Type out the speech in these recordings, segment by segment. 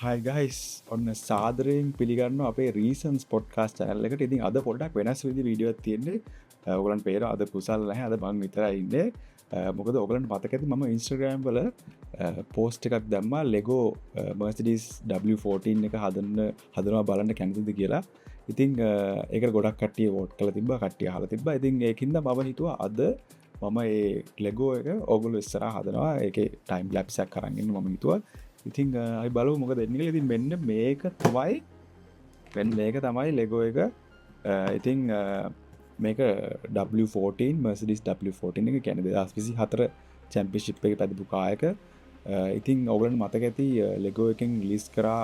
Hi guys ඔන්න සාදරයෙන් පිළිගන්නවා අපේ රීසන්ස් පොඩ්කාස්ට් channel එකට. ඉතින් අද පොඩ්ඩක් වෙනස් විදිහේ වීඩියෝවක් තියෙන්නේ. ඔයගලන්ට පේනවා අද කුසල් නැහැ. අද මම විතරයි ඉන්නේ. මොකද ඔයගලන්ට මතක ඇති මම Instagram වල post එකක් දැම්මා Lego Mercedes W14 එක හදනවා බලන්න කැමතිද කියලා. ඉතින් ඒකට ගොඩක් කට්ටිය vote කරලා තිබ්බා. කට්ටිය අහලා තිබ්බා. ඉතින් ඒකින්ද මම හිතුවා අද මම ඒ Lego එක ඔයගොල්ලෝ ඉස්සරහා හදනවා. ඒකේ time lapse එකක් අරන් ඉන්න මම හිතුවා. ඉතින් අයි බලමු මොකද වෙන්නේ කියලා. ඉතින් මෙන්න මේක තමයි Lego එක. ඉතින් මේක W14 Mercedes W14 එක කියන්නේ 2024 championship එකේ පැදපු කායක. ඉතින් ඔයගොල්ලන්ට මතක ඇති Lego එකෙන් රිලීස් කරා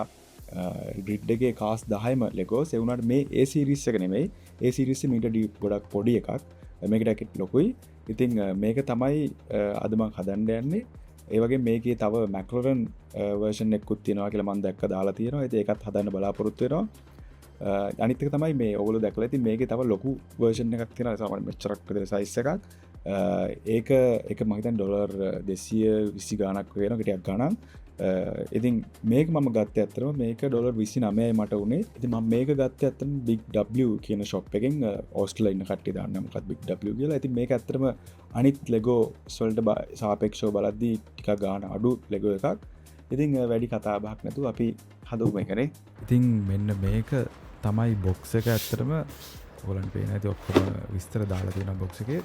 grid එකේ cars 10ම Legos. ඒ වුණාට මේ A series එක නෙමෙයි. A series එක මීට ගොඩක් පොඩි එකක්. මේකට ඇකිට ලොකුයි. ඉතින් මේක තමයි අද මම හදන්න යන්නේ. ඒ වගේ මේකේ තව McLaren version එකකුත් තියෙනවා කියලා මම දැක්ක දාලා තියෙනවා. ඉතින් ඒකත් හදන්න බලාපොරොත්තු වෙනවා. අනිත් එක තමයි මේ ඔයගොල්ලෝ දැකලා ඉතින් මේකේ තව ලොකු version එකක් තියෙනවා. සාමාන්‍ය මෙච්චරක් විතර size එකක්. ඒක මම හිතන්නේ ඩොලර් 220 ගාණක් වෙනවා ටිකක් ගණන්. ඉතින් මේක මම ගත්තේ ඇත්තටම මේක ඩොලර් 29යි මට උනේ. ඉතින් මම මේක ගත්තේ ඇත්තටම BigW කියන shop එකෙන්. ඕස්ට්‍රේලියාවේ ඉන්න කට්ටිය දන්නවා මොකක්ද BigW කියලා. ඉතින් මේක ඇත්තටම අනිත් Lego වලට සාපේක්ෂව බලද්දී ටිකක් ගාණ අඩු Lego එකක්. ඉතින් වැඩි කතා බහක් නැතුව අපි හදමු මේකනේ. ඉතින් මෙන්න මේක තමයි box එක ඇත්තටම ඔයගලන්ට පේන ඇති ඔක්කොම විස්තර දාලා තියෙනවා box එකේ.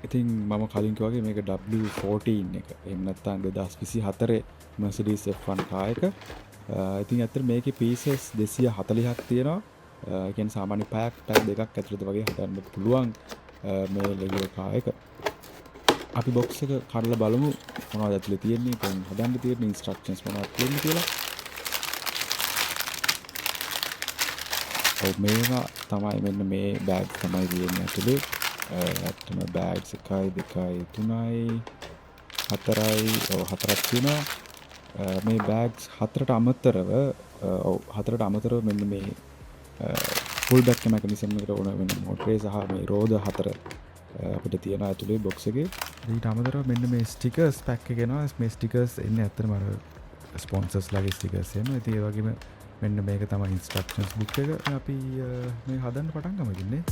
ඉතින් මම කලින් කිව්වා වගේ මේක W14 එක. එහෙම නැත්නම් 2024 Mercedes F1 කායක. ඉතින් ඇත්තට මේකේ pieces 240ක් තියෙනවා. ඒ කියන්නේ සාමාන්‍ය පැක් දෙකක් ඇතුළත වගේ හදන්න පුළුවන් මේ Lego කායක. අපි box එක කඩලා බලමු මොනවද ඇතුලේ තියෙන්නේ, කොහොමද හදන්න තියෙන්නේ, instructions මොනවද තියෙන්නේ කියලා. ඔව් මේවා තමයි මෙන්න මේ bag තමයි තියෙන්නේ ඇතුලේ. ඇත්තම bags 1 2 3යි 4යි හතරක් තියෙනවා. මේ bags හතරට අමතරව මෙන්න මේ full back mechanism එකට ඕන වෙන motor සහ මේ රෝද හතර අපිට තියෙනවා ඇතුලේ box එකේ. ඊට අමතරව මෙන්න මේ stickers pack එක එනවා. මේ stickers එන්නේ ඇත්තටම අර sponsors ලගේ stickers එනවා. ඉතින් ඒ වගේම මෙන්න මේක තමයි instructions book එක. අපි මේ හදන්න පටන් ගමු ඉන්නේ.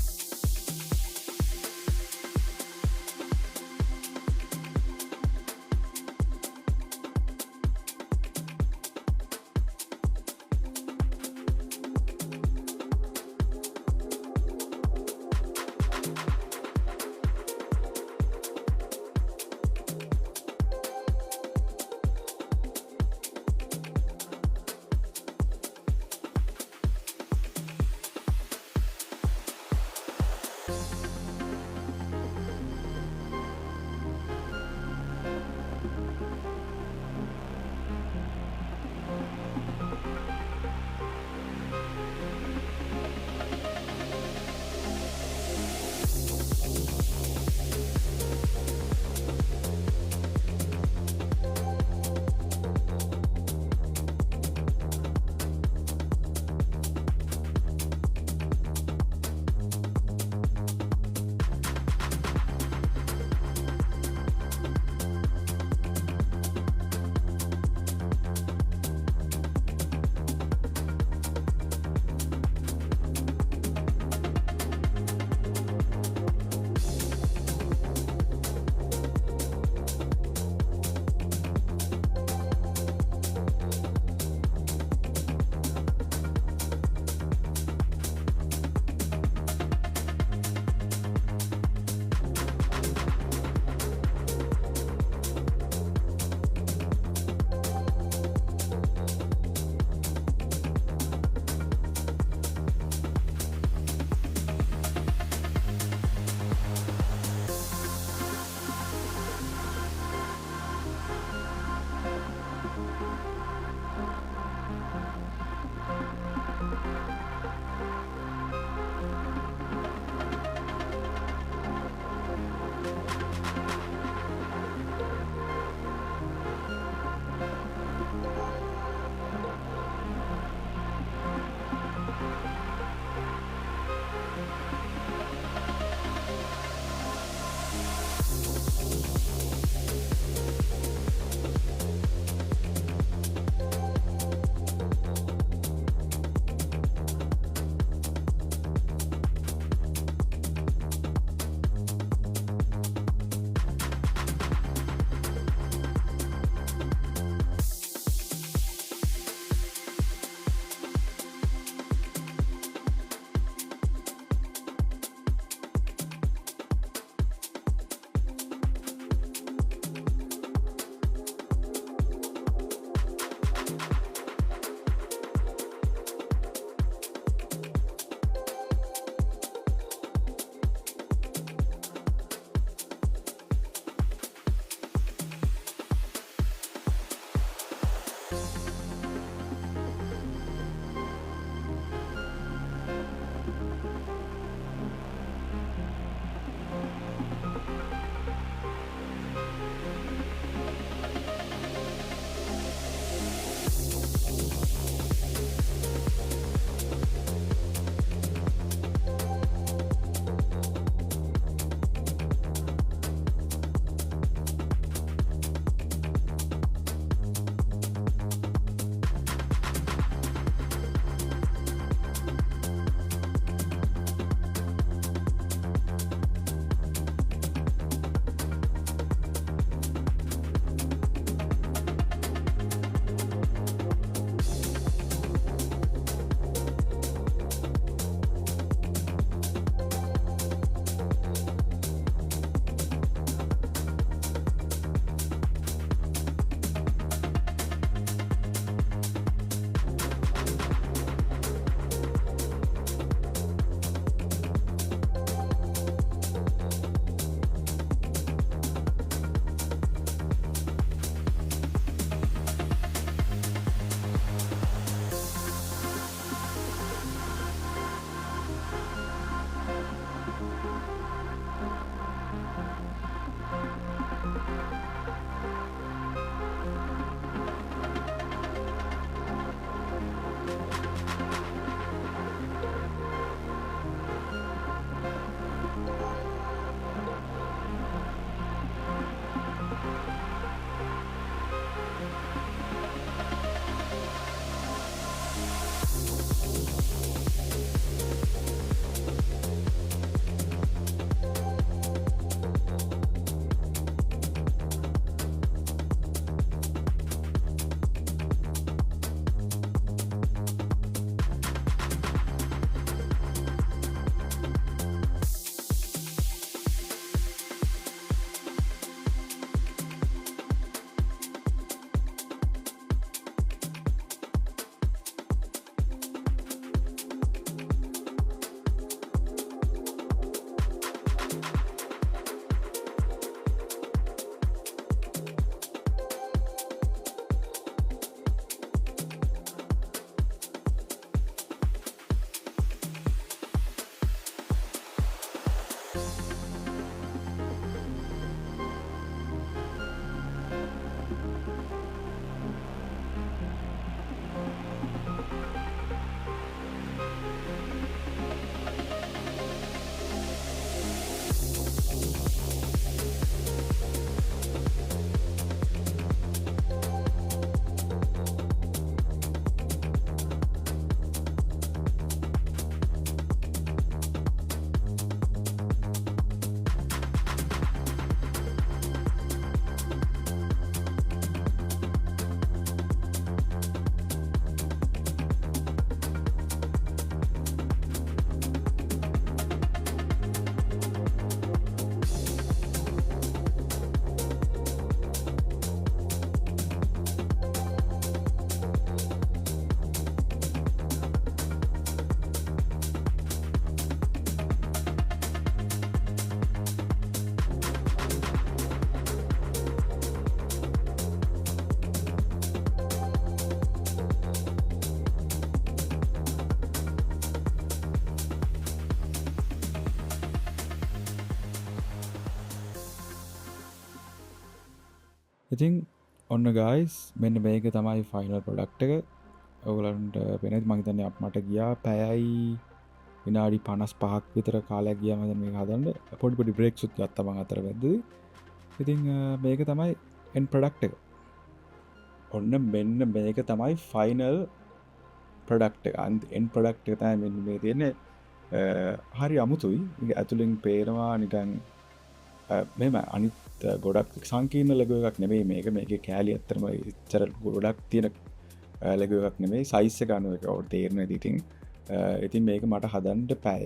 ඉතින් ඔන්න ගයිස් මෙන්න මේක තමයි ෆයිනල් ප්‍රොඩක්ට් එක. ඔයගලන්ට වෙනත් මම හිතන්නේ මට ගියා පැයයි විනාඩි 55ක් විතර කාලයක් ගියා මම මේක හදන්න. පොඩි පොඩි බ්‍රේක්ස් උත් ගත්තා මම අතර මැද්දේ. ඉතින් මේක තමයි end product එක. ඔන්න මෙන්න මේක තමයි ෆයිනල් ප්‍රොඩක්ට් එක. end product එක තමයි මෙන්න මේ තියෙන්නේ. හරි අමුතුයි. මේක ඇතුලෙන් පේනවා නිකන් මෙම අනිත් ගොඩක් සංකීර්ණ ලැගුව එකක් නෙමෙයි මේක. මේකේ කෑලි ඇත්තටම ඉච්චර ගොඩක් තියෙන ලැගුව එකක් නෙමෙයි. සයිස් එක අනුව ඒක ඔය තේරෙන්නේ ඉතින්. ඉතින් මේක මට හදන්න පැය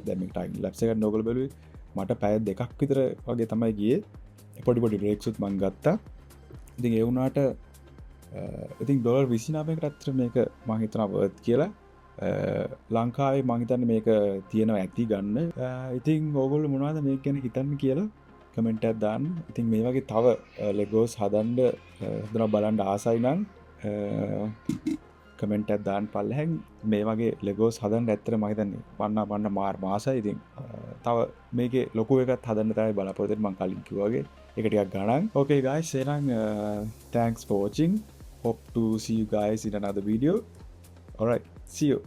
දැන් මේක ටයිම් ලැප්ස් එකක් නෝගල බැලුවේ. මට පැය 2ක් විතර වගේ තමයි ගියේ. පොඩි පොඩි බ්‍රේක්ස් උත් මම ගත්තා. ඉතින් ඒ වුණාට ඉතින් $29කට අතර මේක මම හිතනවා වර්ත් කියලා. ලංකාවේ මම හිතන්නේ මේක තියෙනවා ඇති ගන්න. ඉතින් ඕගොල්ලෝ මොනවද මේක ගැන හිතන්නේ කියලා කමෙන්ට් එකක් දාන්න. ඉතින් මේ වගේ තව ලෙගෝස් හදනවා බලන්න ආසයි නම් කමෙන්ට් එකක් දාන්න පල්ලෙහෙන්. මේ වගේ ලෙගෝස් හදන්න ඇත්තට මම හිතන්නේ වන්න මාසයි. ඉතින් තව මේකේ ලොකු එකක් හදන්න තමයි බලාපොරොත්තු වෙන්නේ. මම කලින් කිව්වා වගේ ඒක ටිකක් ගණන්. Okay guys, එහෙනම් thanks for watching. Hope to see you guys in another video. Alright, see you.